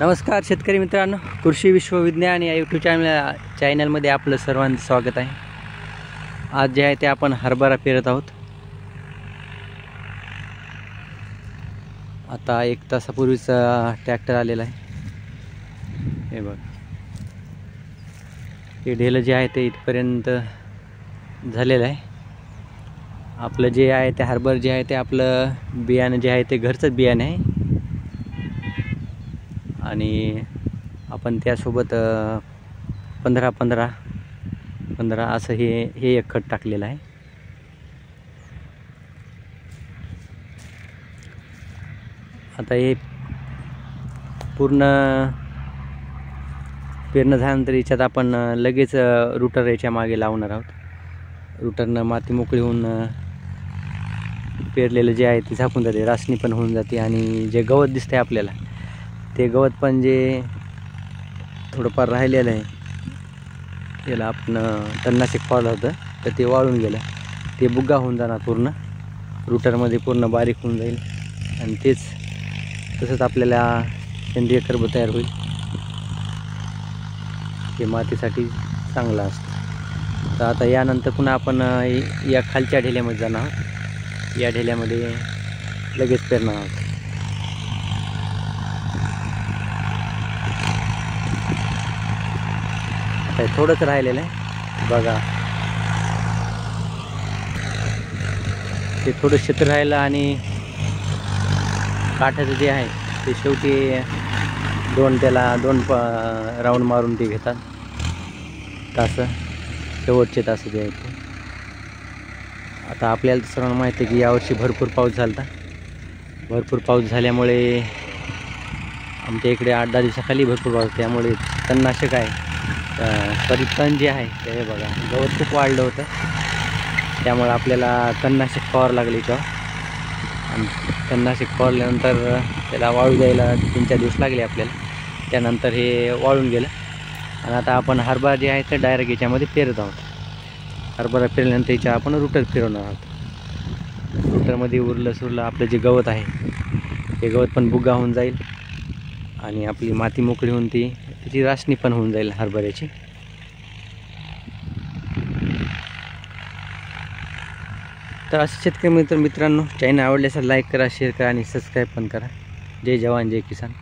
नमस्कार शेतकरी मित्रांनो, कृषी विश्वविज्ञान या यूट्यूब चॅनलमध्ये आपलं सर्वांचं स्वागत आहे। आज जे आहे ते आपण हरभरा पेरत आहोत। आता 1 तासापूर्वीचा ट्रॅक्टर आलेला आहे। हे बघ, हे ढेलं जे आहे ते इथपर्यंत झालेलं आहे। आपलं जे आहे ते हरभरा जे आहे ते आपलं बियाणं जे आहे ते घरचंच बियाणं आहे आणि आपण त्यासोबत 15-15 असं हे एक खत टाकलेलं आहे। आता हे पूर्ण पेरणं झाल्यानंतर याच्यात आपण लगेच रूटर याच्या मागे लावणार आहोत। रूटरनं माती मोकळी होऊन पेरलेलं जे आहे ते झाकून जाते, रासणी पण होऊन जाते आणि जे गवत दिसते आपल्याला ते गवत पण जे थोडंफार राहिलेलं आहे त्याला आपण तणनाशक फवारलं होतं तर ते वाळून गेलं, ते बुग्गा होऊन जाणार, पूर्ण रूटरमध्ये पूर्ण बारीक होऊन जाईल आणि तेच तसंच आपल्याला सेंद्रिय खत तयार होईल। ते मातीसाठी चांगलं असतं। तर आता यानंतर पुन्हा आपण या खालच्या ढेल्यामध्ये जाणार आहोत। या ढेल्यामध्ये लगेच पेरणार आहोत। थोडंच राहिलेलं आहे बघा, ते थोडं क्षेत्र राहिलं आणि काठाचं जे आहे ते शेवटी दोन राऊंड मारून ते घेतात तासं, शेवटचे तासं जे आहेत ते। आता आपल्याला सर्वांना माहिती आहे की यावर्षी भरपूर पाऊस झाला होता। भरपूर पाऊस झाल्यामुळे आमच्या इकडे 8-10 दिवसाखाली भरपूर पाऊस, त्यामुळे तणनाशक आहे तण जे आहे ते बघा गवत खूप वाढलं होतं, त्यामुळे आपल्याला तणनाशक फवारावं लागलं याच्यावर। आणि तणनाशक फवारल्यानंतर त्याला वाळू द्यायला 3-4 दिवस लागले आपल्याला, त्यानंतर हे वाळून गेलं। आणि आता आपण हरभरा जे आहे ते डायरेक्ट याच्यामध्ये पेरत आहोत। हरभरा पेरल्यानंतर याच्या आपण रूटर फिरवणार आहोत। रूटरमध्ये उरलं सुरलं आपलं जे गवत आहे ते गवत पण बुग्गा होऊन जाईल आणि आपली माती मोकळी होऊन त्याची रासणी पण होऊन जाईल हरभऱ्याची। तर असे शेतकरी मित्रांनो, चॅनल आवडल्यास लाईक करा, शेअर करा आणि सबस्क्राईब पण करा। जय जवान जय किसान।